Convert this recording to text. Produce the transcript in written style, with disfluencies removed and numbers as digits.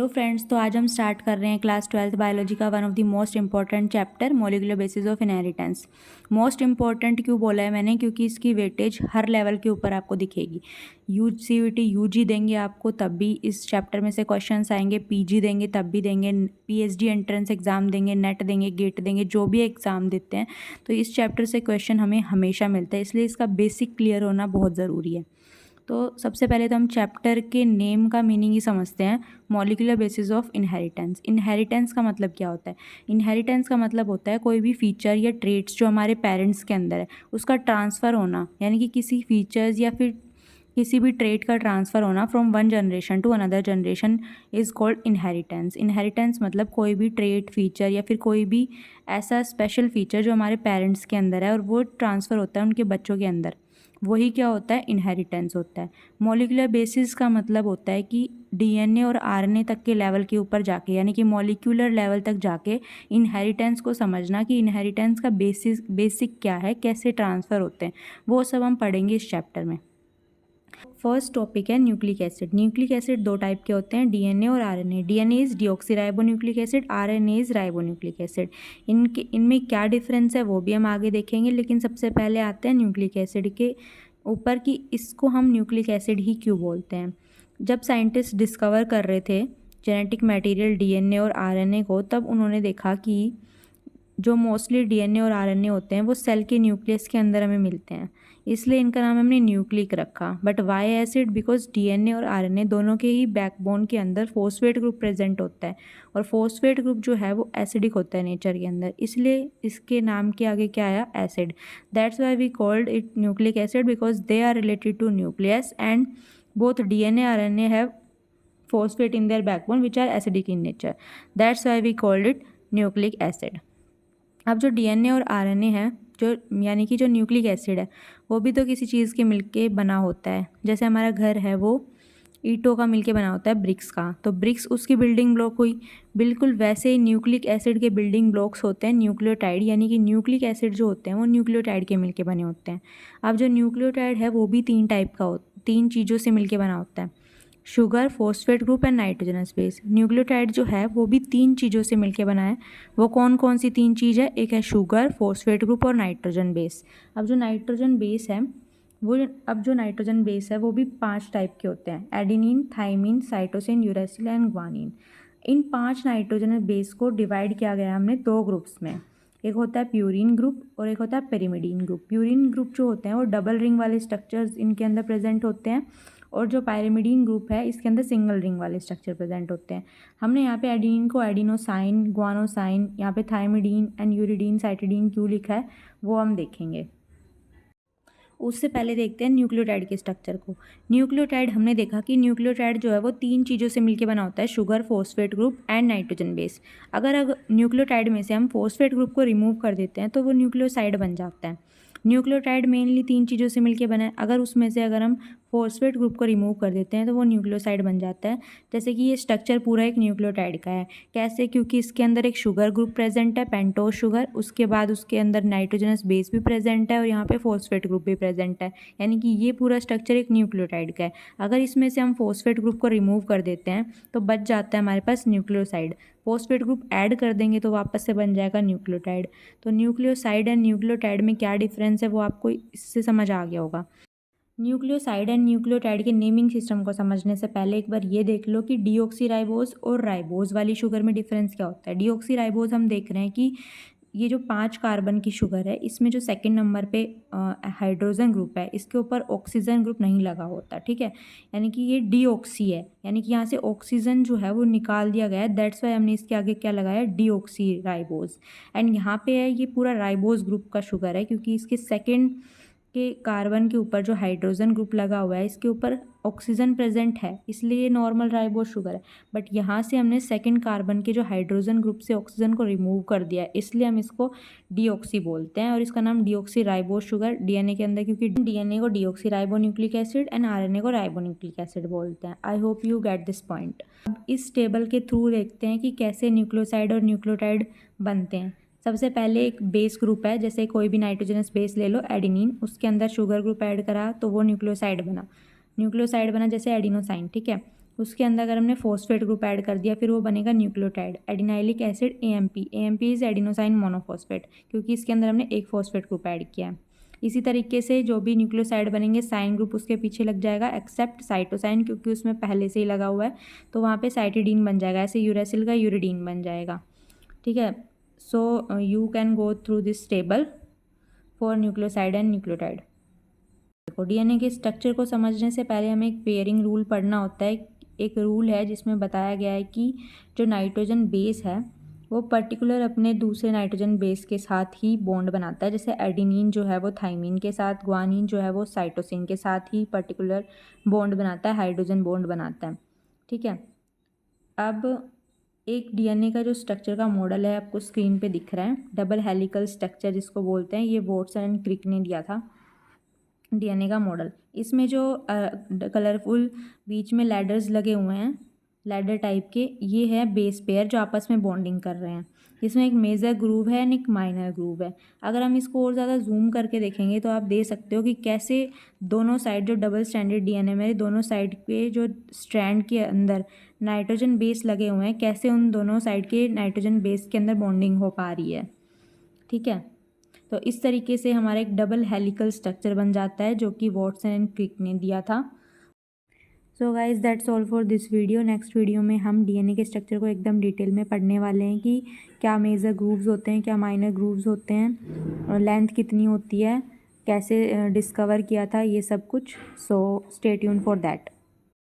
Friends, तो आज हम स्टार्ट कर रहे हैं क्लास 12th बायोलॉजी का one of the most important chapter molecular basis of inheritance. Most important क्यों बोला है मैंने, क्योंकि इसकी वेटेज हर लेवल के ऊपर आपको दिखेगी। CUT UG देंगे आपको तब भी इस चैप्टर में से क्वेश्चंस आएंगे, PG देंगे तब भी देंगे, PhD एंट्रेंस एग्जाम देंगे, नेट देंगे, गेट देंगे, जो भी एग्ज़ाम देते हैं तो इस चैप्टर से क्वेश्चन हमें हमेशा मिलता है, इसलिए इसका बेसिक क्लियर होना बहुत ज़रूरी है। तो सबसे पहले तो हम चैप्टर के नेम का मीनिंग ही समझते हैं, molecular basis of inheritance. Inheritance का मतलब क्या होता है? इनहेरिटेंस का मतलब होता है कोई भी फीचर या ट्रेट्स जो हमारे पेरेंट्स के अंदर है उसका ट्रांसफ़र होना, यानी कि किसी फीचर्स या फिर किसी भी ट्रेट का ट्रांसफ़र होना from one generation to another generation is called inheritance. Inheritance मतलब कोई भी ट्रेट, फीचर या फिर कोई भी ऐसा स्पेशल फीचर जो हमारे पेरेंट्स के अंदर है और वो ट्रांसफ़र होता है उनके बच्चों के अंदर, वही क्या होता है? इनहेरिटेंस होता है। मॉलिक्यूलर बेसिस का मतलब होता है कि DNA और RNA तक के लेवल के ऊपर जाके, यानी कि मॉलिक्यूलर लेवल तक जाके इनहेरिटेंस को समझना कि इनहेरिटेंस का बेसिक क्या है, कैसे ट्रांसफ़र होते हैं, वो सब हम पढ़ेंगे इस चैप्टर में। फर्स्ट टॉपिक है न्यूक्लिक एसिड। न्यूक्लिक एसिड दो टाइप के होते हैं, DNA और RNA। DNA is deoxyribonucleic acid, RNA is ribonucleic acid. इनमें क्या डिफरेंस है वो भी हम आगे देखेंगे, लेकिन सबसे पहले आते हैं न्यूक्लिक एसिड के ऊपर कि इसको हम न्यूक्लिक एसिड ही क्यों बोलते हैं। जब साइंटिस्ट डिस्कवर कर रहे थे जेनेटिक मटेरियल DNA और RNA को, तब उन्होंने देखा कि जो मोस्टली DNA और RNA होते हैं वो सेल के न्यूक्लियस के अंदर हमें मिलते हैं, इसलिए इनका नाम हमने न्यूक्लिक रखा। But why acid? Because DNA और RNA दोनों के ही बैकबोन के अंदर फॉस्फेट ग्रुप प्रेजेंट होता है, और फॉस्फेट ग्रुप जो है वो एसिडिक होता है नेचर के अंदर, इसलिए इसके नाम के आगे क्या आया? Acid. That's why we called it nucleic acid, because they are related to nucleus and both DNA RNA have phosphate in their backbone which are acidic in nature. That's why we called it nucleic acid. अब जो DNA और RNA है, जो यानी कि जो nucleic acid है, वो भी तो किसी चीज़ के मिलके बना होता है। जैसे हमारा घर है वो ईंटों का मिलके बना होता है, ब्रिक्स का, तो ब्रिक्स उसकी बिल्डिंग ब्लॉक हुई। बिल्कुल वैसे ही न्यूक्लिक एसिड के बिल्डिंग ब्लॉक्स होते हैं न्यूक्लियोटाइड, यानी कि न्यूक्लिक एसिड जो होते हैं वो न्यूक्लियोटाइड के मिलके बने होते हैं। अब जो न्यूक्लियोटाइड है वो भी तीन चीज़ों से मिलके बना होता है, sugar, phosphate group and nitrogenous base. Nucleotide जो है वो भी तीन चीज़ों से मिलके बना है। वो कौन कौन सी तीन चीज़ है? एक है शुगर, फॉस्फेट ग्रुप और नाइट्रोजन बेस। अब जो नाइट्रोजन बेस है वो भी 5 टाइप के होते हैं, adenine, thymine, cytosine, uracil and guanine. In 5 nitrogen base को डिवाइड किया गया हमने 2 ग्रुप्स में, एक होता है प्यूरिन ग्रुप और एक होता है पेरिमिडीन ग्रुप। प्यूरिन ग्रुप जो होते हैं वो डबल रिंग वाले स्ट्रक्चर्स इनके अंदर प्रेजेंट होते हैं, और जो पायरिमिडीन ग्रुप है इसके अंदर सिंगल रिंग वाले स्ट्रक्चर प्रेजेंट होते हैं। हमने यहाँ पे एडेनिन को एडिनोसाइन, ग्वानोसाइन, यहाँ पे थाइमिडीन एंड यूरिडीन, साइटिडीन क्यों लिखा है वो हम देखेंगे। उससे पहले देखते हैं न्यूक्लियोटाइड के स्ट्रक्चर को। न्यूक्लियोटाइड हमने देखा कि न्यूक्लियोटाइड जो है वो 3 चीज़ों से मिलकर बना होता है, sugar, phosphate group and nitrogen base. अगर न्यूक्लियोटाइड में से हम फॉस्फेट ग्रुप को रिमूव कर देते हैं तो वो न्यूक्लियोसाइड बन जाता है। न्यूक्लियोटाइड मेनली 3 चीज़ों से मिलकर बना है, अगर उसमें से अगर हम फॉस्फेट ग्रुप को रिमूव कर देते हैं तो वो न्यूक्लियोसाइड बन जाता है। जैसे कि ये स्ट्रक्चर पूरा एक न्यूक्लियोटाइड का है। कैसे? क्योंकि इसके अंदर एक शुगर ग्रुप प्रेजेंट है, पेंटोज शुगर, उसके बाद उसके अंदर नाइट्रोजनस बेस भी प्रेजेंट है और यहाँ पे फॉस्फेट ग्रुप भी प्रेजेंट है, यानी कि ये पूरा स्ट्रक्चर एक न्यूक्लियोटाइड का है। अगर इसमें से हम फॉस्फेट ग्रुप को रिमूव कर देते हैं तो बच जाता है हमारे पास न्यूक्लियोसाइड। फॉस्फेट ग्रुप ऐड कर देंगे तो वापस से बन जाएगा न्यूक्लियोटाइड। तो न्यूक्लियोसाइड एंड न्यूक्लियोटाइड में क्या डिफरेंस है वो आपको इससे समझ आ गया होगा। न्यूक्लियोसाइड एंड न्यूक्लियोटाइड के नेमिंग सिस्टम को समझने से पहले एक बार ये देख लो कि डीऑक्सीराइबोज और राइबोज वाली शुगर में डिफरेंस क्या होता है। डीऑक्सीराइबोज हम देख रहे हैं कि ये जो 5 कार्बन की शुगर है इसमें जो सेकंड नंबर पे हाइड्रोजन ग्रुप है इसके ऊपर ऑक्सीजन ग्रुप नहीं लगा होता, ठीक है, यानी कि ये डीऑक्सी है, यानी कि यहाँ से ऑक्सीजन जो है वो निकाल दिया गया है। दैट्स वाई हमने इसके आगे क्या लगाया? डीऑक्सीराइबोज। एंड यहाँ पे है ये पूरा राइबोज ग्रुप का शुगर है, क्योंकि इसके सेकेंड के कार्बन के ऊपर जो हाइड्रोजन ग्रुप लगा हुआ है इसके ऊपर ऑक्सीजन प्रेजेंट है, इसलिए ये नॉर्मल राइबोज शुगर है। बट यहाँ से हमने सेकंड कार्बन के जो हाइड्रोजन ग्रुप से ऑक्सीजन को रिमूव कर दिया है, इसलिए हम इसको डीऑक्सी बोलते हैं और इसका नाम डीऑक्सी राइबोज शुगर DNA के अंदर, क्योंकि DNA को deoxy ribonucleic acid and RNA को राइबोन्यूक्लिक एसिड बोलते हैं। I hope you get this point. अब इस टेबल के थ्रू देखते हैं कि कैसे न्यूक्लियोसाइड और न्यूक्लियोटाइड बनते हैं। सबसे पहले एक बेस ग्रुप है, जैसे कोई भी नाइट्रोजनस बेस ले लो, एडेनिन, उसके अंदर शुगर ग्रुप ऐड करा तो वो न्यूक्लियोसाइड बना। जैसे एडिनोसाइन, ठीक है। उसके अंदर अगर हमने फॉस्फेट ग्रुप ऐड कर दिया फिर वो बनेगा nucleotide, adenylic acid AMP। AMP is adenosine monophosphate, क्योंकि इसके अंदर हमने एक फॉस्फेट ग्रुप ऐड किया है। इसी तरीके से जो भी न्यूक्लियोसाइड बनेंगे साइन ग्रुप उसके पीछे लग जाएगा, एक्सेप्ट साइटोसाइन, क्योंकि उसमें पहले से ही लगा हुआ है तो वहाँ पे साइटिडीन बन जाएगा। ऐसे यूरेसिल का यूरिडीन बन जाएगा। ठीक है, so you can go through this table for nucleoside and nucleotide. देखो, डीएनए के स्ट्रक्चर को समझने से पहले हमें एक पेयरिंग रूल पढ़ना होता है। एक रूल है जिसमें बताया गया है कि जो नाइट्रोजन बेस है वो पर्टिकुलर अपने दूसरे नाइट्रोजन बेस के साथ ही बॉन्ड बनाता है। जैसे एडिनिन जो है वो थाइमिन के साथ, ग्वानिन जो है वो साइटोसिन के साथ ही पर्टिकुलर बॉन्ड बनाता है, हाइड्रोजन बॉन्ड बनाता है। ठीक है, अब एक डीएनए का जो स्ट्रक्चर का मॉडल है आपको स्क्रीन पे दिख रहा है, डबल हेलिकल स्ट्रक्चर जिसको बोलते हैं, ये वॉटसन एंड क्रिक ने दिया था डीएनए का मॉडल। इसमें जो कलरफुल बीच में लैडर्स लगे हुए हैं, लैडर टाइप के, ये है बेस पेयर जो आपस में बॉन्डिंग कर रहे हैं। इसमें एक मेजर ग्रूव है एंड एक माइनर ग्रूव है। अगर हम इसको और ज़्यादा जूम करके देखेंगे तो आप देख सकते हो कि कैसे दोनों साइड जो डबल स्ट्रैंडेड डीएनए में दोनों साइड के जो स्ट्रैंड के अंदर नाइट्रोजन बेस लगे हुए हैं, कैसे उन दोनों साइड के नाइट्रोजन बेस के अंदर बॉन्डिंग हो पा रही है। ठीक है, तो इस तरीके से हमारा एक डबल हेलिकल स्ट्रक्चर बन जाता है जो कि वॉटसन एंड क्रिक ने दिया था। So guys that's all for this video. Next video में हम डीएनए के स्ट्रक्चर को एकदम डिटेल में पढ़ने वाले हैं कि क्या मेजर ग्रूव्स होते हैं, क्या माइनर ग्रूव्स होते हैं, लेंथ कितनी होती है, कैसे डिस्कवर किया था, ये सब कुछ। So stay tune for that.